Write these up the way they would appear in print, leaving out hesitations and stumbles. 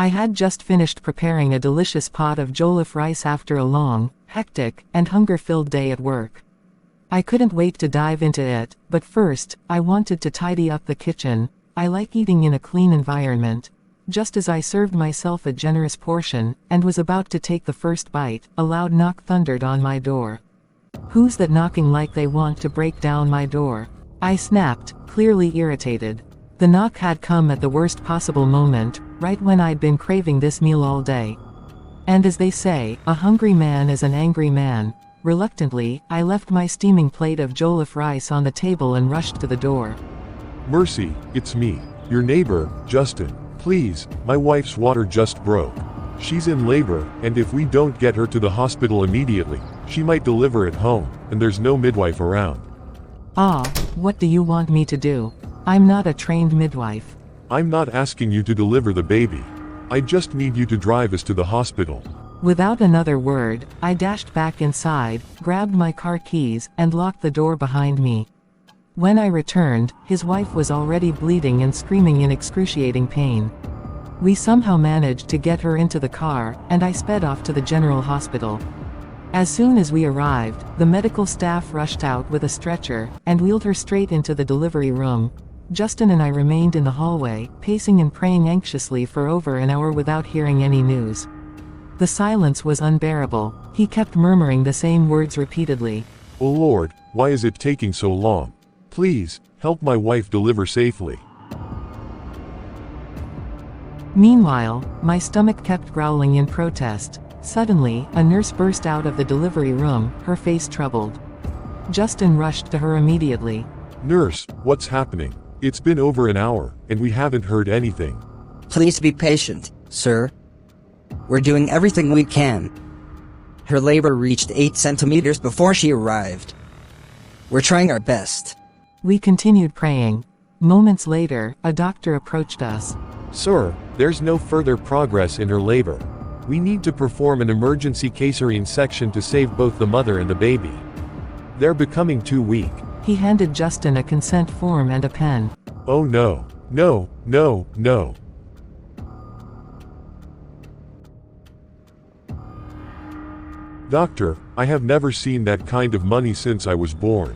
I had just finished preparing a delicious pot of jollof rice after a long, hectic, and hunger-filled day at work. I couldn't wait to dive into it, but first, I wanted to tidy up the kitchen. I like eating in a clean environment. Just as I served myself a generous portion, and was about to take the first bite, a loud knock thundered on my door. "Who's that knocking like they want to break down my door?" I snapped, clearly irritated. The knock had come at the worst possible moment, right when I'd been craving this meal all day. And as they say, a hungry man is an angry man. Reluctantly, I left my steaming plate of jollof rice on the table and rushed to the door. "Mercy, it's me, your neighbor, Justin. Please, my wife's water just broke. She's in labor, and if we don't get her to the hospital immediately, she might deliver at home, and there's no midwife around." "Ah, what do you want me to do? I'm not a trained midwife." "I'm not asking you to deliver the baby. I just need you to drive us to the hospital." Without another word, I dashed back inside, grabbed my car keys, and locked the door behind me. When I returned, his wife was already bleeding and screaming in excruciating pain. We somehow managed to get her into the car, and I sped off to the general hospital. As soon as we arrived, the medical staff rushed out with a stretcher, and wheeled her straight into the delivery room. Justin and I remained in the hallway, pacing and praying anxiously for over an hour without hearing any news. The silence was unbearable. He kept murmuring the same words repeatedly. "Oh Lord, why is it taking so long? Please, help my wife deliver safely." Meanwhile, my stomach kept growling in protest. Suddenly, a nurse burst out of the delivery room, her face troubled. Justin rushed to her immediately. "Nurse, what's happening? It's been over an hour, and we haven't heard anything." Please be patient, sir. We're doing everything we can. Her labor reached 8 centimeters before she arrived. We're trying our best." We continued praying. Moments later, a doctor approached us. "Sir, there's no further progress in her labor. We need to perform an emergency cesarean section to save both the mother and the baby. They're becoming too weak." He handed Justin a consent form and a pen. "Oh no, no, no, no." "Doctor, I have never seen that kind of money since I was born.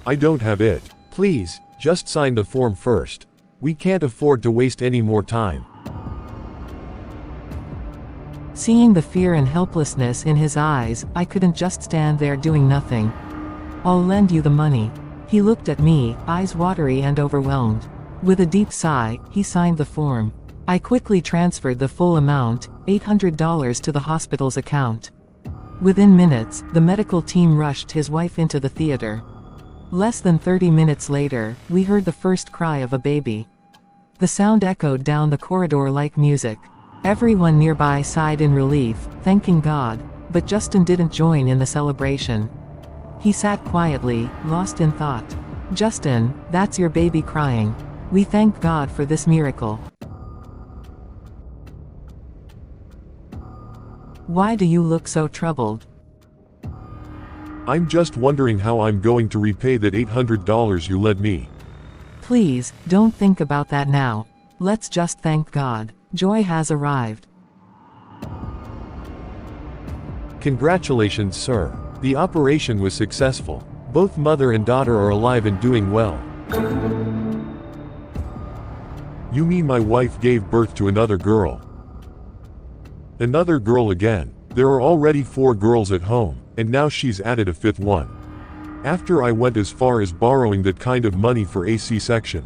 I don't have it. Please, just sign the form first. We can't afford to waste any more time." Seeing the fear and helplessness in his eyes, I couldn't just stand there doing nothing. "I'll lend you the money." He looked at me, eyes watery and overwhelmed. With a deep sigh, he signed the form. I quickly transferred the full amount, $800 to the hospital's account. Within minutes, the medical team rushed his wife into the theater. Less than 30 minutes later, we heard the first cry of a baby. The sound echoed down the corridor like music. Everyone nearby sighed in relief, thanking God, but Justin didn't join in the celebration. He sat quietly, lost in thought. "Justin, that's your baby crying. We thank God for this miracle." "Why do you look so troubled?" "I'm just wondering how I'm going to repay that $800 you lent me." "Please, don't think about that now. Let's just thank God. Joy has arrived." "Congratulations, sir. The operation was successful. Both mother and daughter are alive and doing well." "You mean my wife gave birth to another girl?" "Another girl again. There are already 4 girls at home, and now she's added a 5th one. After I went as far as borrowing that kind of money for a C-section."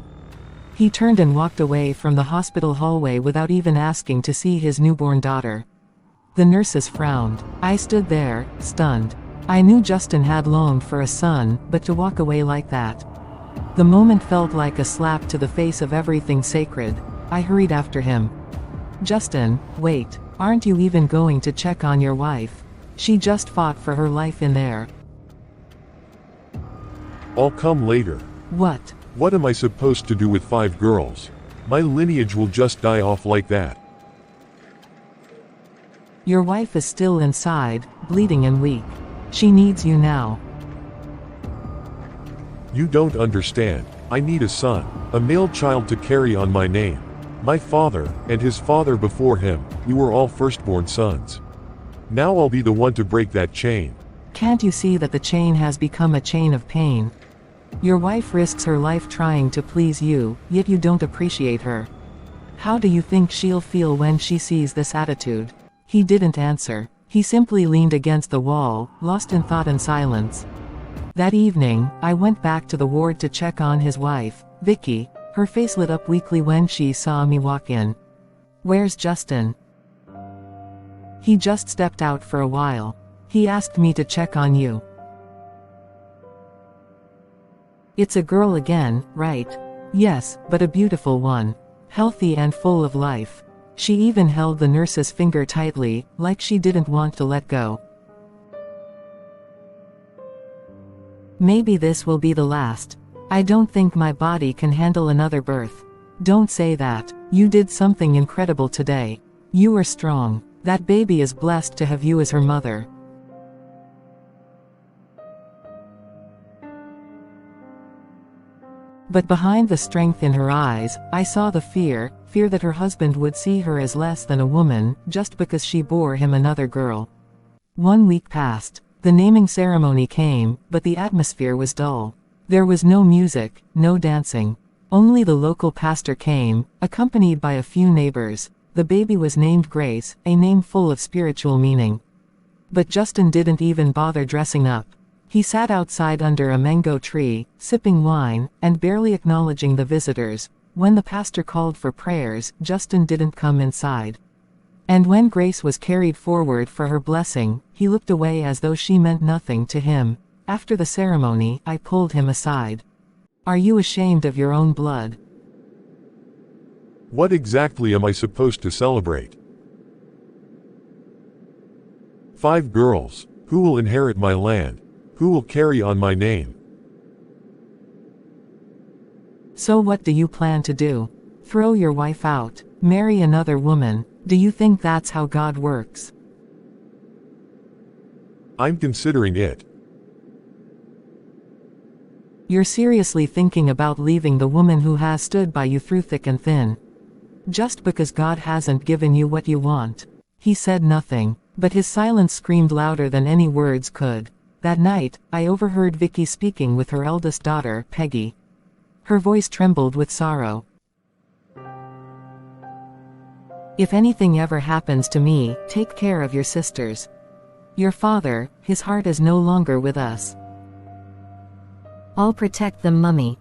He turned and walked away from the hospital hallway without even asking to see his newborn daughter. The nurses frowned. I stood there, stunned. I knew Justin had longed for a son, but to walk away like that. The moment felt like a slap to the face of everything sacred. I hurried after him. "Justin, wait. Aren't you even going to check on your wife? She just fought for her life in there." "I'll come later." "What?" "What am I supposed to do with 5 girls? My lineage will just die off like that." "Your wife is still inside, bleeding and weak. She needs you now." "You don't understand. I need a son, a male child to carry on my name. My father, and his father before him, we were all firstborn sons. Now I'll be the one to break that chain. Can't you see that the chain has become a chain of pain? Your wife risks her life trying to please you, yet you don't appreciate her. How do you think she'll feel when she sees this attitude? He didn't answer. He simply leaned against the wall, lost in thought and silence. That evening, I went back to the ward to check on his wife, Vicky. Her face lit up weakly when she saw me walk in. "Where's Justin?" "He just stepped out for a while. He asked me to check on you." "It's a girl again, right?" "Yes, but a beautiful one. Healthy and full of life." She even held the nurse's finger tightly, like she didn't want to let go. "Maybe this will be the last. I don't think my body can handle another birth." "Don't say that. You did something incredible today. You were strong. That baby is blessed to have you as her mother." But behind the strength in her eyes, I saw the fear that her husband would see her as less than a woman, just because she bore him another girl. 1 week passed. The naming ceremony came, but the atmosphere was dull. There was no music, no dancing. Only the local pastor came, accompanied by a few neighbors. The baby was named Grace, a name full of spiritual meaning. But Justin didn't even bother dressing up. He sat outside under a mango tree, sipping wine, and barely acknowledging the visitors. When the pastor called for prayers, Justin didn't come inside. And when Grace was carried forward for her blessing, he looked away as though she meant nothing to him. After the ceremony, I pulled him aside. "Are you ashamed of your own blood?" What exactly am I supposed to celebrate? 5 girls. Who will inherit my land? Who will carry on my name? "So what do you plan to do? Throw your wife out? Marry another woman? Do you think that's how God works?" I'm considering it. "You're seriously thinking about leaving the woman who has stood by you through thick and thin? Just because God hasn't given you what you want?" He said nothing, but his silence screamed louder than any words could. That night, I overheard Vicky speaking with her eldest daughter, Peggy. Her voice trembled with sorrow. "If anything ever happens to me, take care of your sisters. Your father, his heart is no longer with us. I'll protect them, Mummy."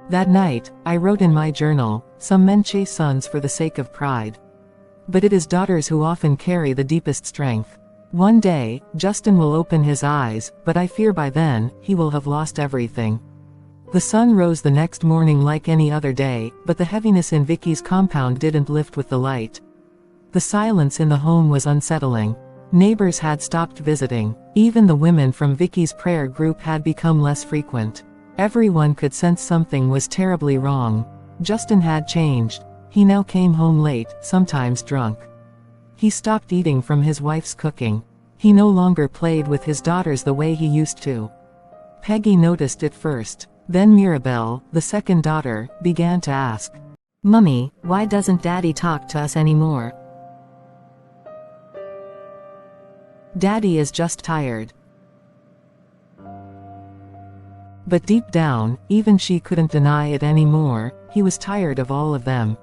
That night, I wrote in my journal, "Some men chase sons for the sake of pride. But it is daughters who often carry the deepest strength. One day, Justin will open his eyes, but I fear by then, he will have lost everything." The sun rose the next morning like any other day, but the heaviness in Vicky's compound didn't lift with the light. The silence in the home was unsettling. Neighbors had stopped visiting. Even the women from Vicky's prayer group had become less frequent. Everyone could sense something was terribly wrong. Justin had changed. He now came home late, sometimes drunk. He stopped eating from his wife's cooking. He no longer played with his daughters the way he used to. Peggy noticed it first. Then Mirabelle, the second daughter, began to ask, "Mummy, why doesn't Daddy talk to us anymore?" "Daddy is just tired." But deep down, even she couldn't deny it anymore, he was tired of all of them.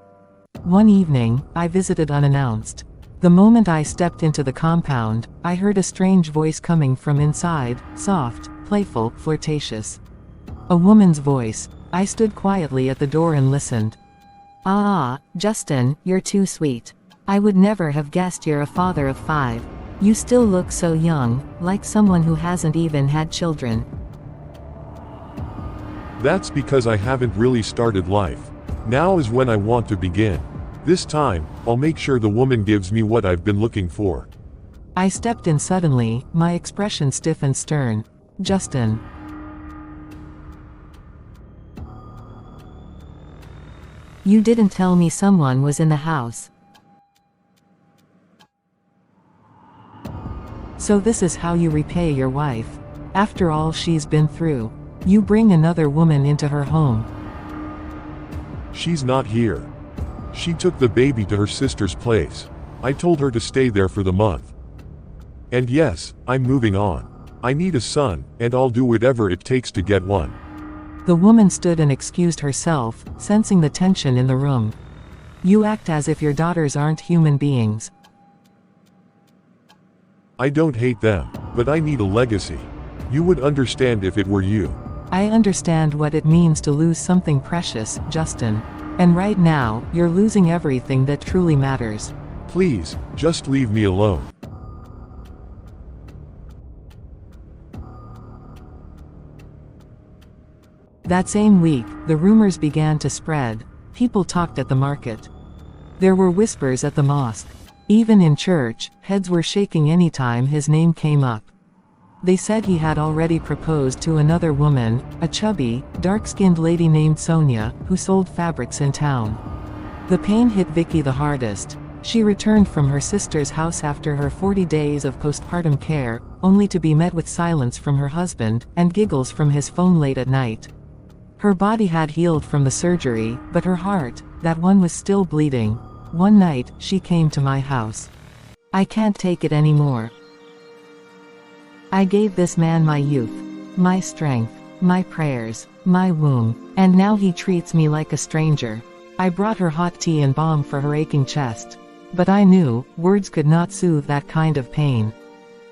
One evening, I visited unannounced. The moment I stepped into the compound, I heard a strange voice coming from inside, soft, playful, flirtatious. A woman's voice. I stood quietly at the door and listened. "Ah, Justin, you're too sweet. I would never have guessed you're a father of 5. You still look so young, like someone who hasn't even had children." That's because I haven't really started life. Now is when I want to begin. This time, I'll make sure the woman gives me what I've been looking for. I stepped in suddenly, my expression stiff and stern. "Justin." "You didn't tell me someone was in the house." "So this is how you repay your wife? After all she's been through?" You bring another woman into her home. She's not here. She took the baby to her sister's place. I told her to stay there for the month. And yes, I'm moving on. I need a son, and I'll do whatever it takes to get one. The woman stood and excused herself, sensing the tension in the room. You act as if your daughters aren't human beings. I don't hate them, but I need a legacy. You would understand if it were you. I understand what it means to lose something precious, Justin. And right now, you're losing everything that truly matters. Please, just leave me alone. That same week, the rumors began to spread. People talked at the market. There were whispers at the mosque. Even in church, heads were shaking any time his name came up. They said he had already proposed to another woman, a chubby, dark-skinned lady named Sonia, who sold fabrics in town. The pain hit Vicky the hardest. She returned from her sister's house after her 40 days of postpartum care, only to be met with silence from her husband, and giggles from his phone late at night. Her body had healed from the surgery, but her heart, that one was still bleeding. One night, she came to my house. I can't take it anymore. I gave this man my youth, my strength, my prayers, my womb, and now he treats me like a stranger. I brought her hot tea and balm for her aching chest. But I knew, words could not soothe that kind of pain.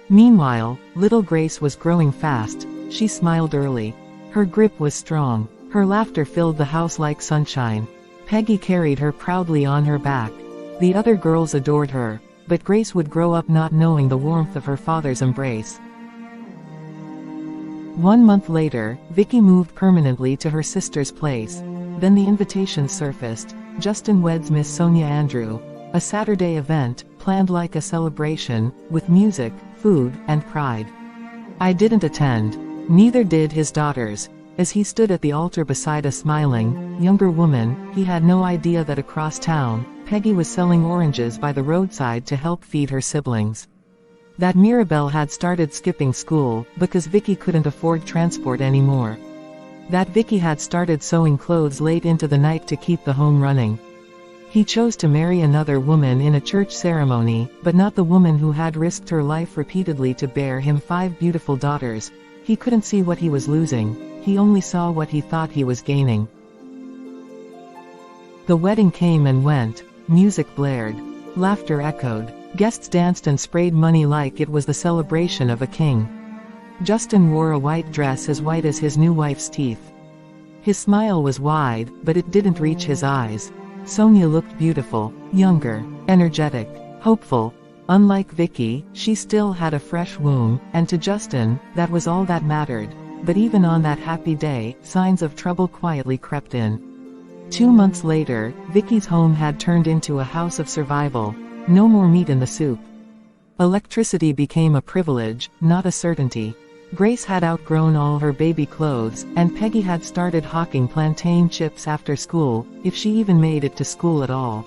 Meanwhile, little Grace was growing fast. She smiled early. Her grip was strong. Her laughter filled the house like sunshine. Peggy carried her proudly on her back. The other girls adored her, but Grace would grow up not knowing the warmth of her father's embrace. 1 month later, Vicky moved permanently to her sister's place. Then the invitation surfaced. Justin weds Miss Sonia Andrew. A Saturday event, planned like a celebration, with music, food, and pride. I didn't attend. Neither did his daughters. As he stood at the altar beside a smiling, younger woman, he had no idea that across town, Peggy was selling oranges by the roadside to help feed her siblings. That Mirabelle had started skipping school, because Vicky couldn't afford transport anymore. That Vicky had started sewing clothes late into the night to keep the home running. He chose to marry another woman in a church ceremony, but not the woman who had risked her life repeatedly to bear him 5 beautiful daughters. He couldn't see what he was losing. He only saw what he thought he was gaining. The wedding came and went. Music blared. Laughter echoed. Guests danced and sprayed money like it was the celebration of a king. Justin wore a white dress as white as his new wife's teeth. His smile was wide, but it didn't reach his eyes. Sonia looked beautiful, younger, energetic, hopeful. Unlike Vicky, she still had a fresh womb, and to Justin, that was all that mattered. But even on that happy day, signs of trouble quietly crept in. 2 months later, Vicky's home had turned into a house of survival. No more meat in the soup. Electricity became a privilege, not a certainty. Grace had outgrown all her baby clothes, and Peggy had started hawking plantain chips after school, if she even made it to school at all.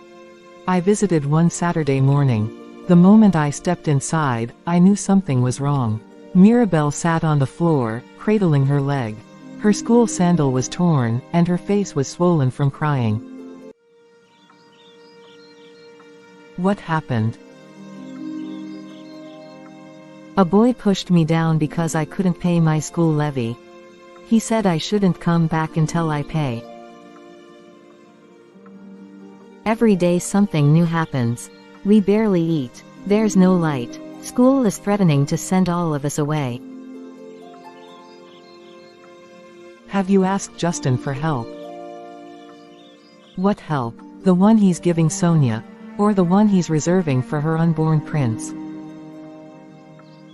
I visited one Saturday morning. The moment I stepped inside, I knew something was wrong. Mirabelle sat on the floor, cradling her leg. Her school sandal was torn, and her face was swollen from crying. What happened? A boy pushed me down because I couldn't pay my school levy. He said I shouldn't come back until I pay. Every day something new happens. We barely eat. There's no light. School is threatening to send all of us away. Have you asked Justin for help? What help? The one he's giving Sonia? Or the one he's reserving for her unborn prince?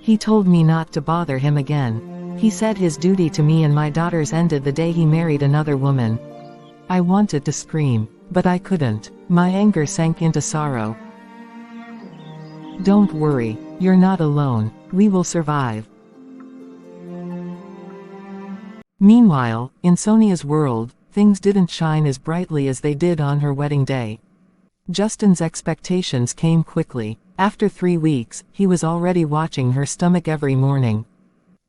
He told me not to bother him again. He said his duty to me and my daughters ended the day he married another woman. I wanted to scream, but I couldn't. My anger sank into sorrow. Don't worry, you're not alone. We will survive. Meanwhile, in Sonia's world, things didn't shine as brightly as they did on her wedding day. Justin's expectations came quickly. After 3 weeks, he was already watching her stomach every morning.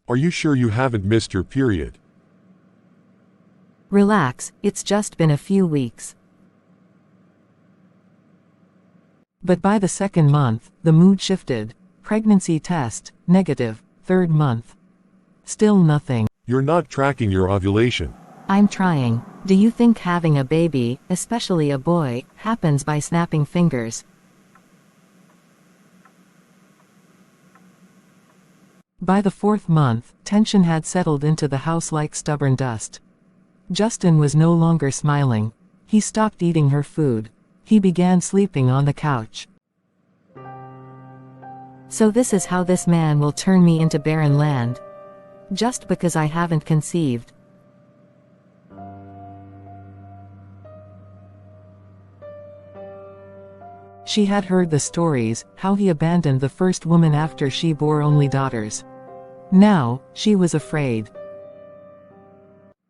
Are you sure you haven't missed your period? Relax, it's just been a few weeks. But by the second month, the mood shifted. Pregnancy test, negative. Third month. Still nothing. You're not tracking your ovulation. I'm trying. Do you think having a baby, especially a boy, happens by snapping fingers? By the fourth month, tension had settled into the house like stubborn dust. Justin was no longer smiling. He stopped eating her food. He began sleeping on the couch. So this is how this man will turn me into barren land. Just because I haven't conceived. She had heard the stories, how he abandoned the first woman after she bore only daughters. Now, she was afraid.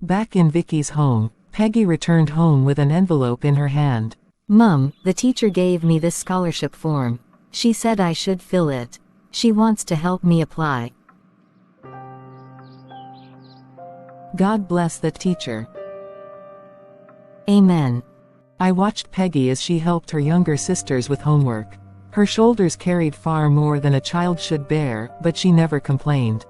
Back in Vicky's home, Peggy returned home with an envelope in her hand. Mum, the teacher gave me this scholarship form. She said I should fill it. She wants to help me apply. God bless that teacher. Amen. I watched Peggy as she helped her younger sisters with homework. Her shoulders carried far more than a child should bear, but she never complained.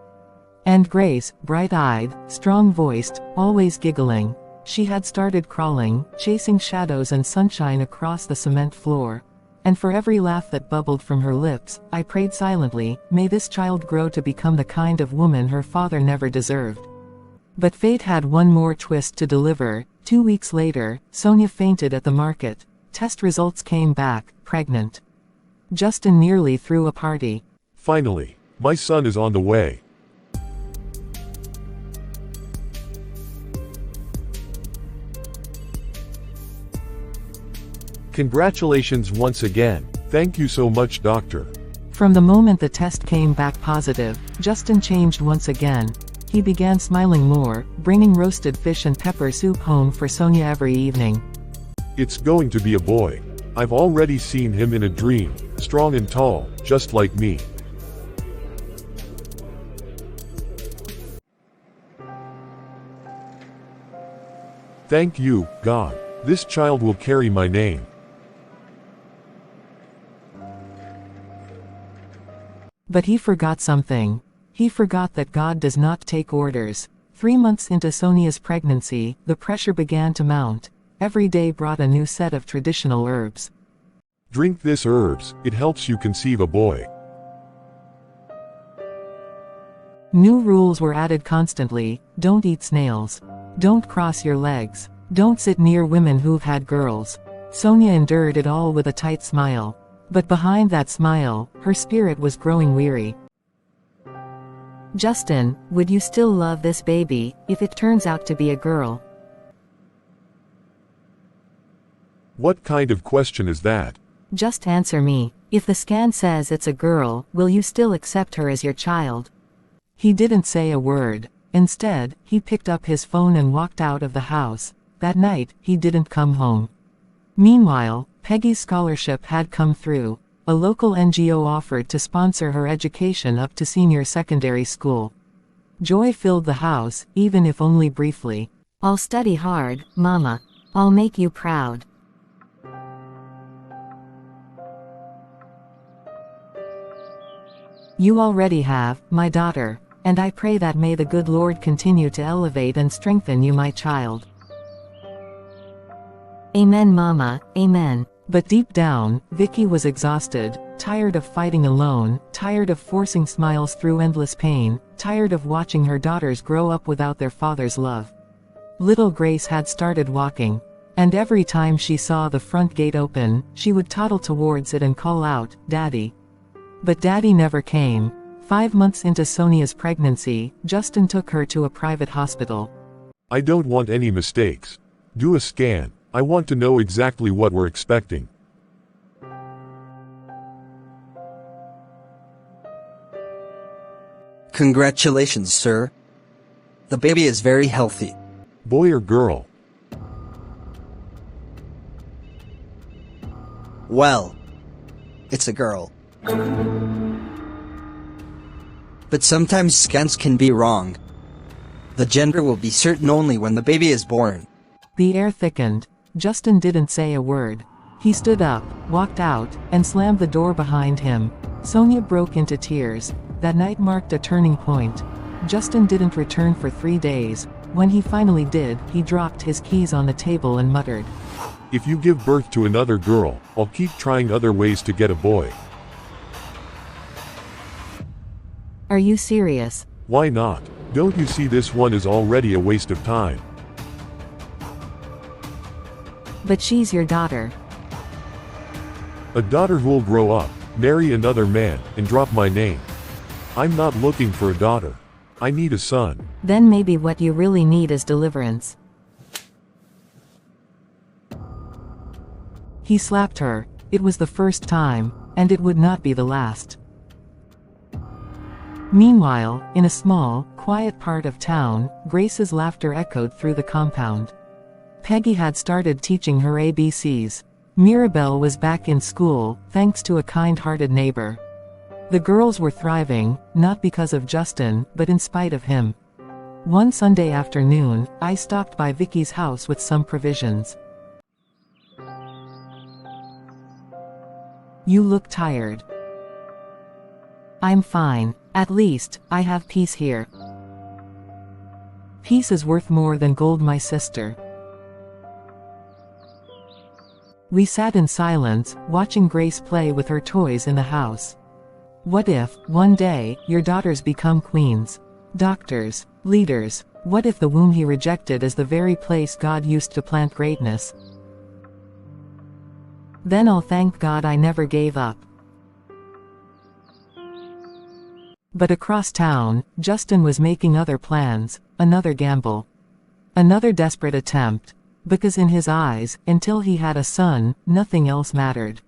And Grace, bright-eyed, strong-voiced, always giggling. She had started crawling, chasing shadows and sunshine across the cement floor. And for every laugh that bubbled from her lips, I prayed silently, may this child grow to become the kind of woman her father never deserved. But fate had one more twist to deliver. 2 weeks later, Sonia fainted at the market. Test results came back, pregnant. Justin nearly threw a party. Finally, my son is on the way. Congratulations once again. Thank you so much, doctor. From the moment the test came back positive, Justin changed once again. He began smiling more, bringing roasted fish and pepper soup home for Sonia every evening. It's going to be a boy. I've already seen him in a dream, strong and tall, just like me. Thank you, God. This child will carry my name. But he forgot something. He forgot that God does not take orders. 3 months into Sonia's pregnancy, the pressure began to mount. Every day brought a new set of traditional herbs. Drink this herbs, it helps you conceive a boy. New rules were added constantly. Don't eat snails. Don't cross your legs. Don't sit near women who've had girls. Sonia endured it all with a tight smile. But behind that smile, her spirit was growing weary. Justin, would you still love this baby, if it turns out to be a girl? What kind of question is that? Just answer me. If the scan says it's a girl, will you still accept her as your child? He didn't say a word. Instead, he picked up his phone and walked out of the house. That night, he didn't come home. Meanwhile, Peggy's scholarship had come through. A local NGO offered to sponsor her education up to senior secondary school. Joy filled the house, even if only briefly. I'll study hard, Mama. I'll make you proud. You already have, my daughter, and I pray that may the good Lord continue to elevate and strengthen you, my child. Amen, Mama, amen. But deep down, Vicky was exhausted, tired of fighting alone, tired of forcing smiles through endless pain, tired of watching her daughters grow up without their father's love. Little Grace had started walking. And every time she saw the front gate open, she would toddle towards it and call out, Daddy. But Daddy never came. 5 months into Sonia's pregnancy, Justin took her to a private hospital. I don't want any mistakes. Do a scan. I want to know exactly what we're expecting. Congratulations, sir. The baby is very healthy. Boy or girl? Well, it's a girl. But sometimes scans can be wrong. The gender will be certain only when the baby is born. The air thickened. Justin didn't say a word. He stood up, walked out, and slammed the door behind him. Sonia broke into tears. That night marked a turning point. Justin didn't return for 3 days. When he finally did, he dropped his keys on the table and muttered, "If you give birth to another girl, I'll keep trying other ways to get a boy." "Are you serious?" Why not? Don't you see this one is already a waste of time? "But she's your daughter." A daughter who'll grow up, marry another man, and drop my name. I'm not looking for a daughter. I need a son. "Then maybe what you really need is deliverance." He slapped her. It was the first time, and it would not be the last. Meanwhile, in a small, quiet part of town, Grace's laughter echoed through the compound. Peggy had started teaching her ABCs. Mirabelle was back in school, thanks to a kind-hearted neighbor. The girls were thriving, not because of Justin, but in spite of him. One Sunday afternoon, I stopped by Vicky's house with some provisions. "You look tired." "I'm fine. At least, I have peace here." "Peace is worth more than gold, my sister." We sat in silence, watching Grace play with her toys in the house. What if, one day, your daughters become queens? Doctors, leaders. What if the womb he rejected is the very place God used to plant greatness? Then I'll thank God I never gave up. But across town, Justin was making other plans, another gamble. Another desperate attempt. Because in his eyes, until he had a son, nothing else mattered.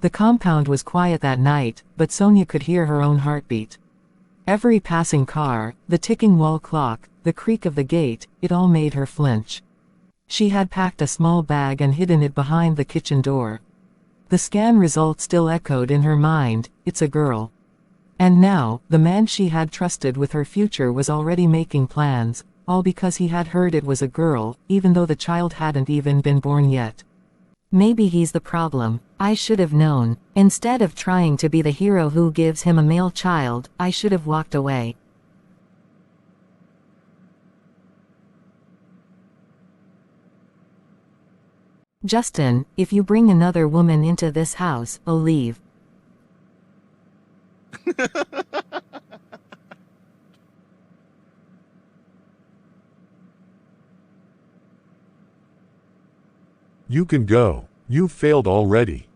The compound was quiet that night, but Sonia could hear her own heartbeat. Every passing car, the ticking wall clock, the creak of the gate, it all made her flinch. She had packed a small bag and hidden it behind the kitchen door. The scan result still echoed in her mind, "It's a girl." And now, the man she had trusted with her future was already making plans, all because he had heard it was a girl, even though the child hadn't even been born yet. Maybe he's the problem. I should have known. Instead of trying to be the hero who gives him a male child, I should have walked away. "Justin, if you bring another woman into this house, I'll leave." You can go. You've failed already.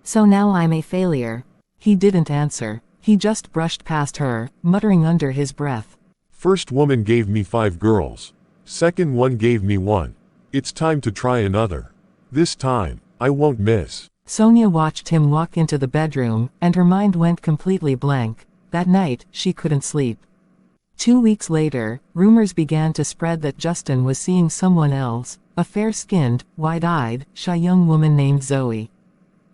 "So now I'm a failure." He didn't answer. He just brushed past her, muttering under his breath. First woman gave me 5 girls. Second one gave me 1. It's time to try another. This time, I won't miss. Sonia watched him walk into the bedroom, and her mind went completely blank. That night, she couldn't sleep. 2 weeks later, rumors began to spread that Justin was seeing someone else, a fair-skinned, wide-eyed, shy young woman named Zoe.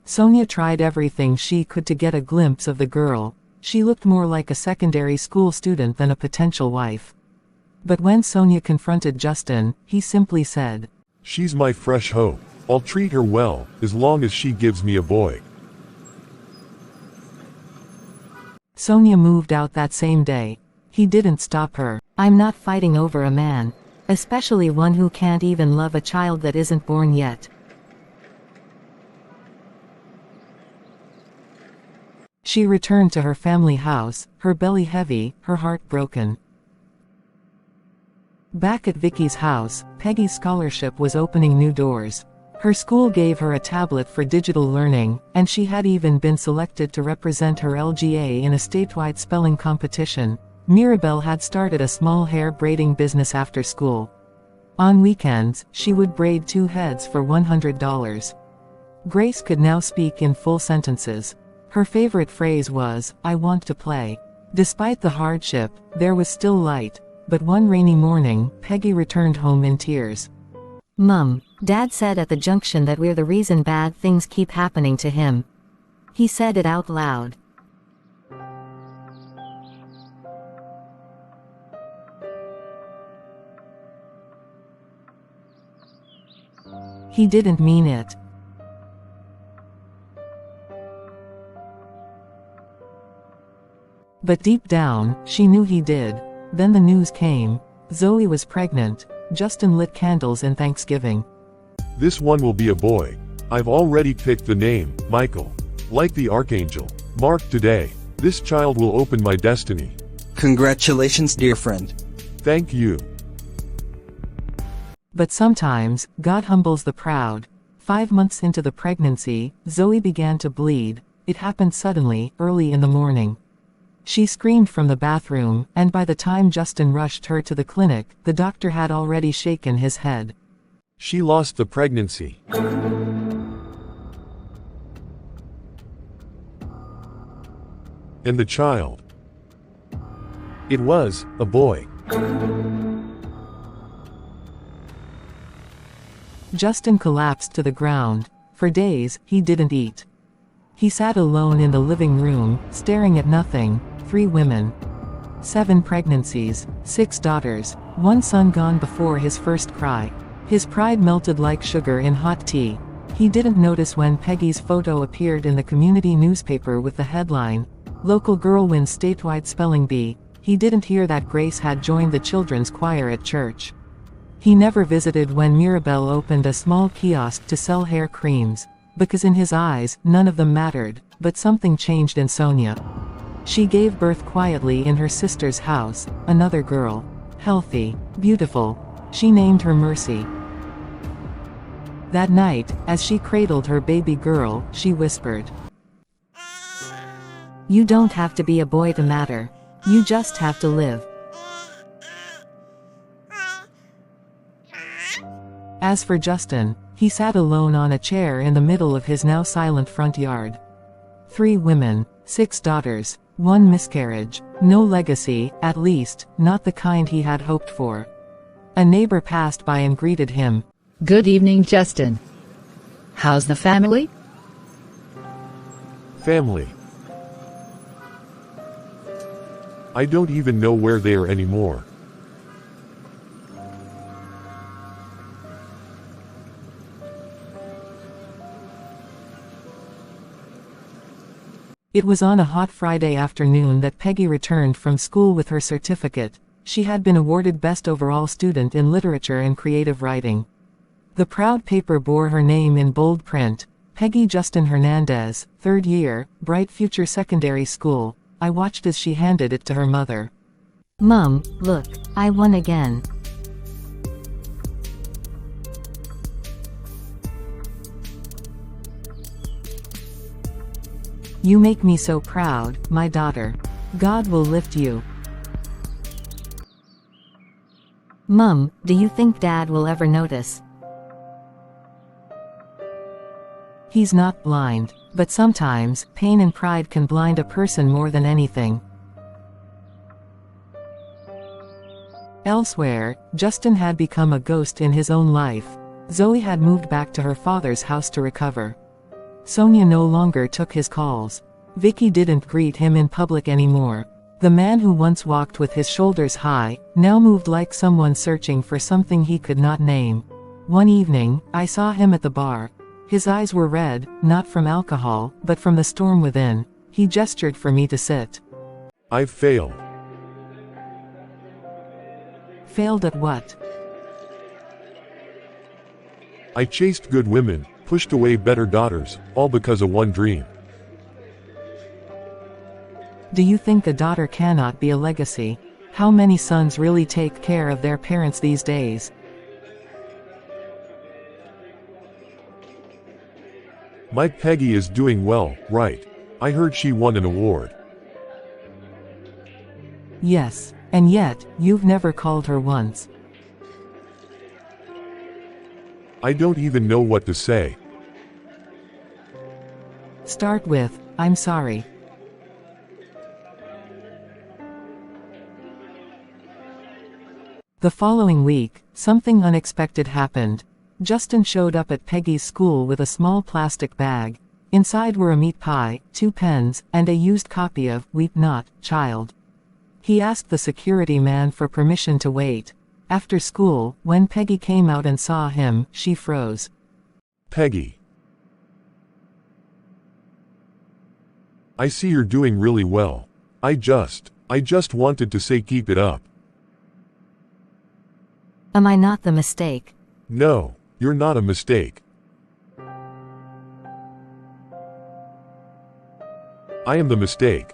Sonia tried everything she could to get a glimpse of the girl. She looked more like a secondary school student than a potential wife. But when Sonia confronted Justin, he simply said, "She's my fresh hope. I'll treat her well, as long as she gives me a boy." Sonia moved out that same day. He didn't stop her. "I'm not fighting over a man. Especially one who can't even love a child that isn't born yet." She returned to her family house, her belly heavy, her heart broken. Back at Vicky's house, Peggy's scholarship was opening new doors. Her school gave her a tablet for digital learning, and she had even been selected to represent her LGA in a statewide spelling competition. Mirabelle had started a small hair braiding business after school. On weekends, she would braid 2 heads for $100. Grace could now speak in full sentences. Her favorite phrase was, "I want to play." Despite the hardship, there was still light. But one rainy morning, Peggy returned home in tears. "Mum, Dad said at the junction that we're the reason bad things keep happening to him." He said it out loud. He didn't mean it. But deep down, she knew he did. Then the news came. Zoe was pregnant. Justin lit candles in Thanksgiving. This one will be a boy. I've already picked the name, Michael. Like the archangel. Mark today. This child will open my destiny. Congratulations, dear friend. Thank you. But sometimes, God humbles the proud. 5 months into the pregnancy, Zoe began to bleed. It happened suddenly, early in the morning. She screamed from the bathroom, and by the time Justin rushed her to the clinic, the doctor had already shaken his head. She lost the pregnancy. And the child. It was a boy. Justin collapsed to the ground. For days, he didn't eat. He sat alone in the living room, staring at nothing. 3 women. 7 pregnancies. 6 daughters. 1 son gone before his first cry. His pride melted like sugar in hot tea. He didn't notice when Peggy's photo appeared in the community newspaper with the headline, "Local Girl Wins Statewide Spelling Bee." He didn't hear that Grace had joined the children's choir at church. He never visited when Mirabelle opened a small kiosk to sell hair creams, because in his eyes, none of them mattered. But something changed in Sonia. She gave birth quietly in her sister's house, another girl. Healthy, beautiful. She named her Mercy. That night, as she cradled her baby girl, she whispered, "You don't have to be a boy to matter. You just have to live." As for Justin, he sat alone on a chair in the middle of his now silent front yard. 3 women, 6 daughters, 1 miscarriage, no legacy, at least, not the kind he had hoped for. A neighbor passed by and greeted him. Good evening, Justin. How's the family? Family. I don't even know where they are anymore. It was on a hot Friday afternoon that Peggy returned from school with her certificate. She had been awarded Best Overall Student in Literature and Creative Writing. The proud paper bore her name in bold print, Peggy Justin Hernandez, 3rd year, Bright Future Secondary School. I watched as she handed it to her mother. "Mom, look, I won again." "You make me so proud, my daughter. God will lift you." "Mom, do you think Dad will ever notice?" He's not blind, but sometimes, pain and pride can blind a person more than anything. Elsewhere, Justin had become a ghost in his own life. Zoe had moved back to her father's house to recover. Sonia no longer took his calls. Vicky didn't greet him in public anymore. The man who once walked with his shoulders high, now moved like someone searching for something he could not name. One evening, I saw him at the bar. His eyes were red, not from alcohol, but from the storm within. He gestured for me to sit. I've failed. Failed at what? I chased good women, pushed away better daughters, all because of one dream. Do you think a daughter cannot be a legacy? How many sons really take care of their parents these days? My Peggy is doing well, right? I heard she won an award. Yes, and yet, you've never called her once. I don't even know what to say. Start with, "I'm sorry." The following week, something unexpected happened. Justin showed up at Peggy's school with a small plastic bag. Inside were a meat pie, 2 pens, and a used copy of Weep Not, Child. He asked the security man for permission to wait. After school, when Peggy came out and saw him, she froze. Peggy. I see you're doing really well. I just wanted to say keep it up. Am I not the mistake? No, you're not a mistake. I am the mistake.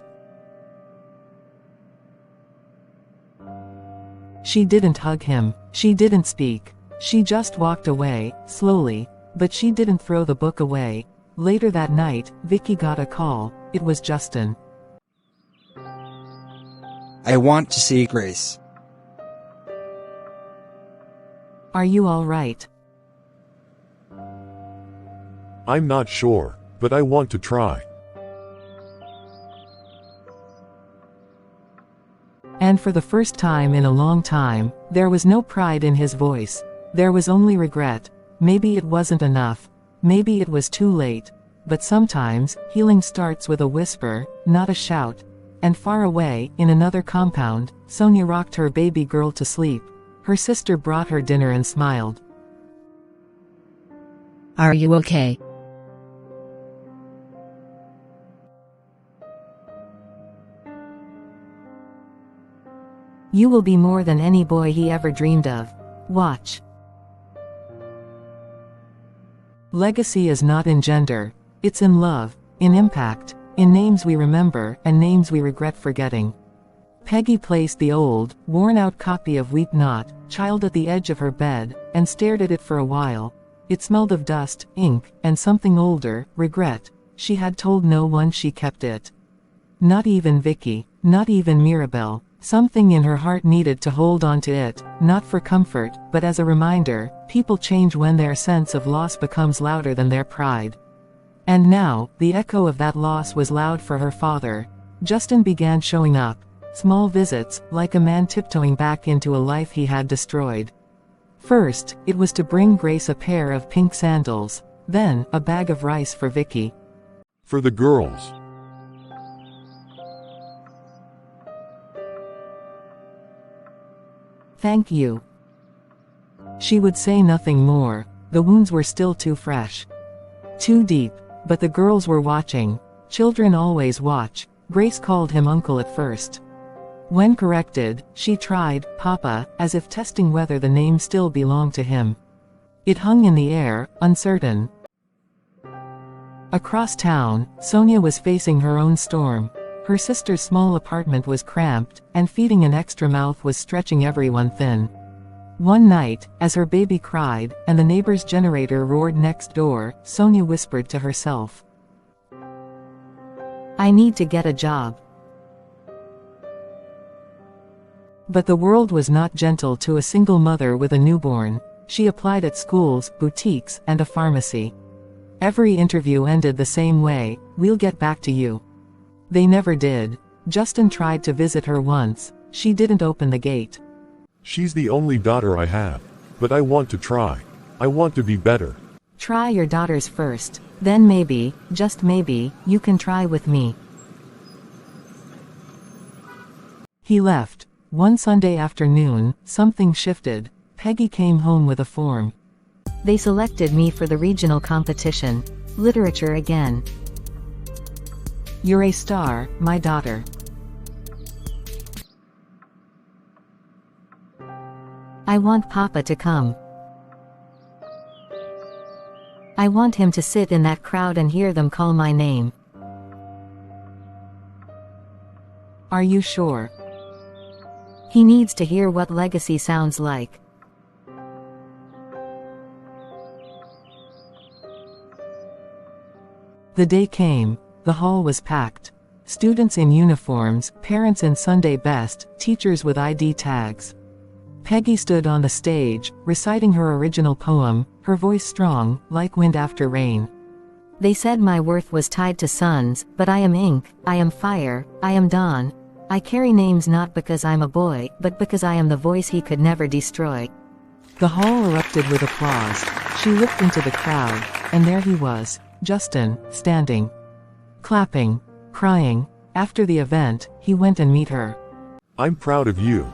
She didn't hug him. She didn't speak. She just walked away, slowly, but she didn't throw the book away. Later that night, Vicky got a call. It was Justin. I want to see Grace. Are you all right? I'm not sure, but I want to try. And for the first time in a long time, there was no pride in his voice. There was only regret. Maybe it wasn't enough. Maybe it was too late. But sometimes, healing starts with a whisper, not a shout. And far away, in another compound, Sonia rocked her baby girl to sleep. Her sister brought her dinner and smiled. Are you okay? You will be more than any boy he ever dreamed of. Watch. Legacy is not in gender. It's in love, in impact, in names we remember and names we regret forgetting. Peggy placed the old, worn-out copy of Weep Not, Child at the edge of her bed, and stared at it for a while. It smelled of dust, ink, and something older, regret. She had told no one she kept it. Not even Vicky, not even Mirabelle. Something in her heart needed to hold on to it, not for comfort, but as a reminder. People change when their sense of loss becomes louder than their pride. And now, the echo of that loss was loud for her father. Justin began showing up. Small visits, like a man tiptoeing back into a life he had destroyed. First, it was to bring Grace a pair of pink sandals. Then, a bag of rice for Vicky. For the girls. Thank you. She would say nothing more. The wounds were still too fresh. Too deep. But the girls were watching. Children always watch. Grace called him uncle at first. When corrected, she tried, Papa, as if testing whether the name still belonged to him. It hung in the air, uncertain. Across town, Sonia was facing her own storm. Her sister's small apartment was cramped, and feeding an extra mouth was stretching everyone thin. One night, as her baby cried, and the neighbor's generator roared next door, Sonia whispered to herself, I need to get a job. But the world was not gentle to a single mother with a newborn. She applied at schools, boutiques, and a pharmacy. Every interview ended the same way, we'll get back to you. They never did. Justin tried to visit her once. She didn't open the gate. She's the only daughter I have. But I want to try. I want to be better. Try your daughters first. Then maybe, just maybe, you can try with me. He left. One Sunday afternoon, something shifted. Peggy came home with a form. They selected me for the regional competition. Literature again. You're a star, my daughter. I want Papa to come. I want him to sit in that crowd and hear them call my name. Are you sure? He needs to hear what legacy sounds like. The day came. The hall was packed. Students in uniforms, parents in Sunday best, teachers with ID tags. Peggy stood on the stage, reciting her original poem, her voice strong, like wind after rain. They said my worth was tied to suns, but I am ink, I am fire, I am dawn. I carry names not because I'm a boy, but because I am the voice he could never destroy. The hall erupted with applause. She looked into the crowd, and there he was, Justin, standing. Clapping. Crying. After the event, he went and met her. I'm proud of you.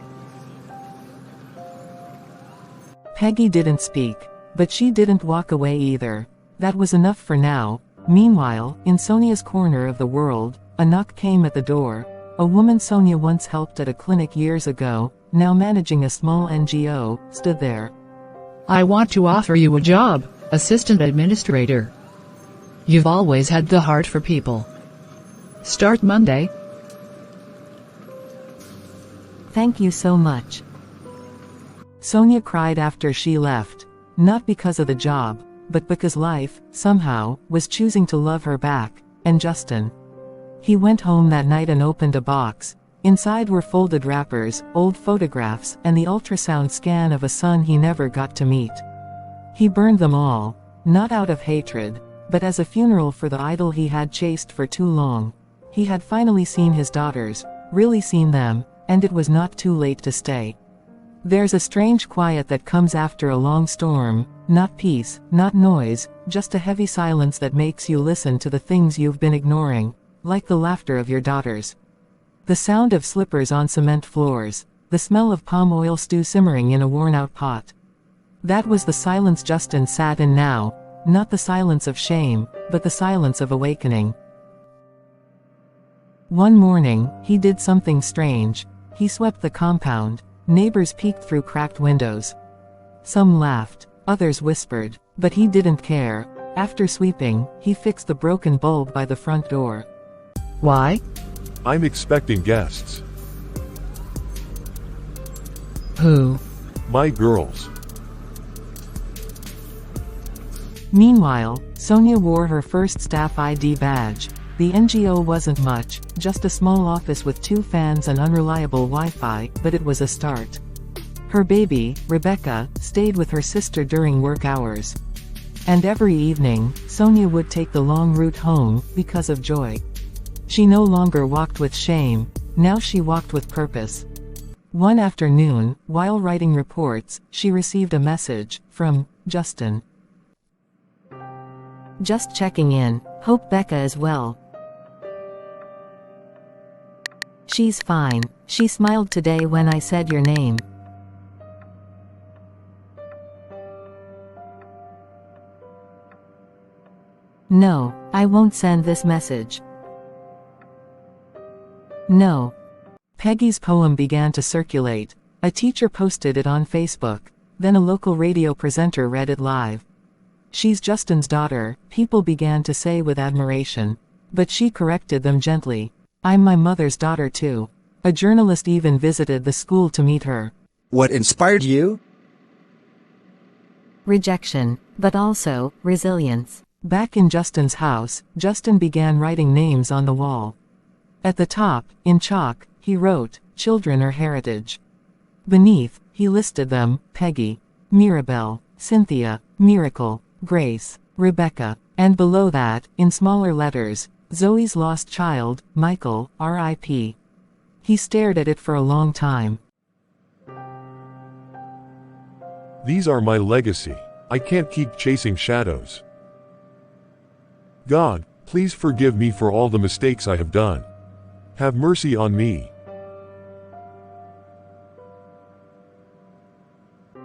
Peggy didn't speak. But she didn't walk away either. That was enough for now. Meanwhile, in Sonia's corner of the world, a knock came at the door. A woman Sonia once helped at a clinic years ago, now managing a small NGO, stood there. I want to offer you a job, assistant administrator. You've always had the heart for people. Start Monday. Thank you so much. Sonia cried after she left. Not because of the job, but because life, somehow, was choosing to love her back. And Justin. He went home that night and opened a box. Inside were folded wrappers, old photographs, and the ultrasound scan of a son he never got to meet. He burned them all, not out of hatred, but as a funeral for the idol he had chased for too long. He had finally seen his daughters, really seen them, and it was not too late to stay. There's a strange quiet that comes after a long storm, not peace, not noise, just a heavy silence that makes you listen to the things you've been ignoring, like the laughter of your daughters. The sound of slippers on cement floors, the smell of palm oil stew simmering in a worn-out pot. That was the silence Justin sat in now, not the silence of shame, but the silence of awakening. One morning, he did something strange. He swept the compound. Neighbors peeked through cracked windows. Some laughed, others whispered, but he didn't care. After sweeping, he fixed the broken bulb by the front door. Why? I'm expecting guests. Who? My girls. Meanwhile, Sonia wore her first staff ID badge. The NGO wasn't much, just a small office with 2 fans and unreliable Wi-Fi, but it was a start. Her baby, Rebecca, stayed with her sister during work hours. And every evening, Sonia would take the long route home, because of joy. She no longer walked with shame, now she walked with purpose. One afternoon, while writing reports, she received a message from Justin. Just checking in, hope Becca is well. She's fine, she smiled today when I said your name. No, I won't send this message. No. Peggy's poem began to circulate. A teacher posted it on Facebook. Then a local radio presenter read it live. She's Justin's daughter, people began to say with admiration. But she corrected them gently. I'm my mother's daughter too. A journalist even visited the school to meet her. What inspired you? Rejection, but also resilience. Back in Justin's house, Justin began writing names on the wall. At the top, in chalk, he wrote, "Children are heritage." Beneath, he listed them, Peggy, Mirabelle, Cynthia, Miracle, Grace, Rebecca, and below that, in smaller letters, Zoe's lost child, Michael, R.I.P. He stared at it for a long time. These are my legacy. I can't keep chasing shadows. God, please forgive me for all the mistakes I have done. Have mercy on me.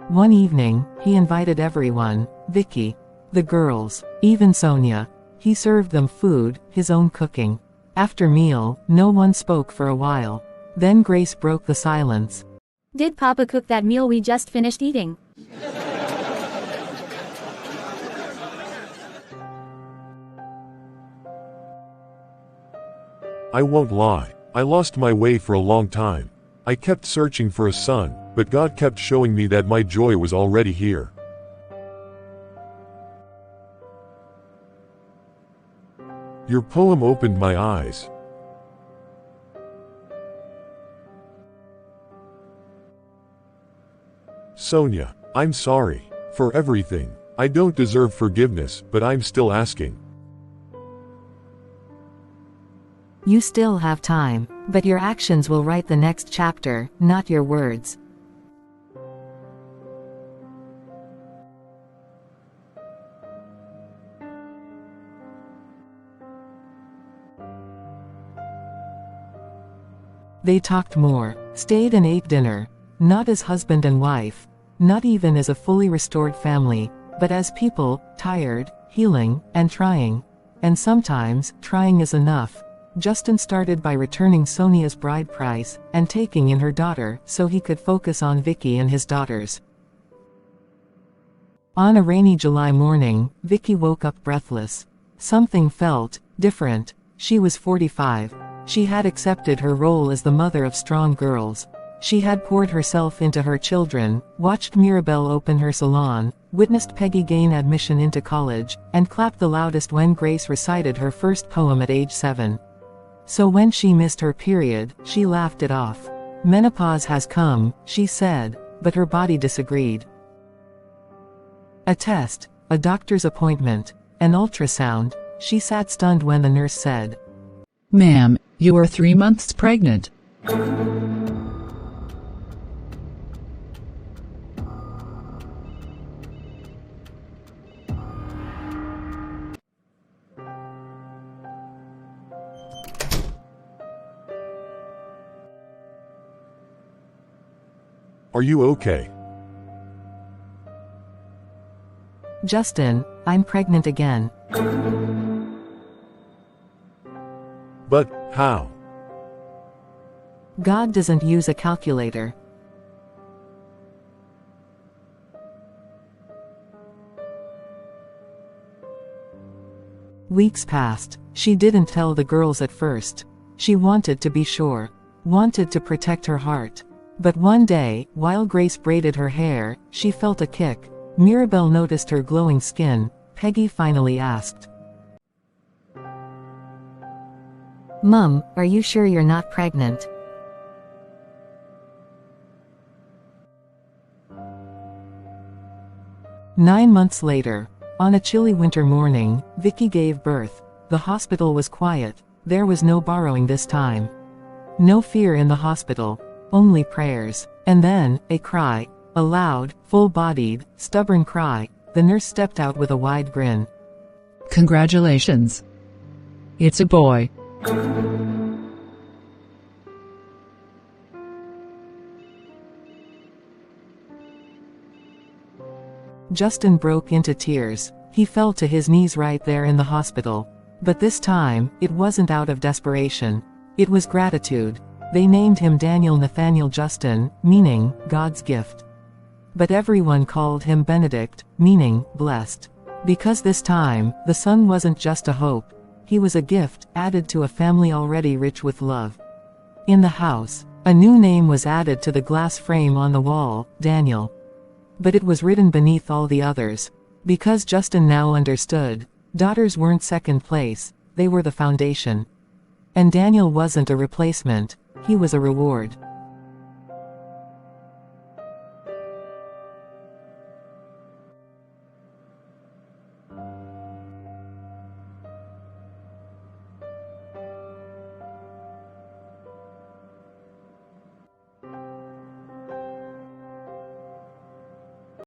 One evening, he invited everyone, Vicky, the girls, even Sonia. He served them food, his own cooking. After meal, no one spoke for a while. Then Grace broke the silence. Did Papa cook that meal we just finished eating? I won't lie. I lost my way for a long time. I kept searching for a son, but God kept showing me that my joy was already here. Your poem opened my eyes. Sonia, I'm sorry for everything. I don't deserve forgiveness, but I'm still asking. You still have time, but your actions will write the next chapter, not your words. They talked more, stayed and ate dinner. Not as husband and wife, not even as a fully restored family, But as people, tired, healing, and trying. And sometimes, trying is enough. Justin started by returning Sonia's bride price, and taking in her daughter, so he could focus on Vicky and his daughters. On a rainy July morning, Vicky woke up breathless. Something felt different. She was 45. She had accepted her role as the mother of strong girls. She had poured herself into her children, watched Mirabelle open her salon, witnessed Peggy gain admission into college, and clapped the loudest when Grace recited her first poem at age 7. So when she missed her period, she laughed it off. Menopause has come, she said, but her body disagreed. A test, a doctor's appointment, an ultrasound. She sat stunned when the nurse said, "Ma'am, you are 3 months pregnant." Are you okay? "Justin, I'm pregnant again." But, how? God doesn't use a calculator. Weeks passed. She didn't tell the girls at first. She wanted to be sure. Wanted to protect her heart. But one day, while Grace braided her hair, she felt a kick. Mirabelle noticed her glowing skin. Peggy finally asked, "Mum, are you sure you're not pregnant?" "9 months later, on a chilly winter morning, Vicky gave birth. The hospital was quiet. There was no borrowing this time. No fear in the hospital. Only prayers. And then, a cry. A loud, full-bodied, stubborn cry. The nurse stepped out with a wide grin. "Congratulations. It's a boy." Justin broke into tears. He fell to his knees right there in the hospital. But this time, it wasn't out of desperation. It was gratitude. They named him Daniel Nathaniel Justin, meaning, God's gift. But everyone called him Benedict, meaning, blessed. Because this time, the son wasn't just a hope. He was a gift, added to a family already rich with love. In the house, a new name was added to the glass frame on the wall, Daniel. But it was written beneath all the others. Because Justin now understood. Daughters weren't second place, they were the foundation. And Daniel wasn't a replacement. He was a reward.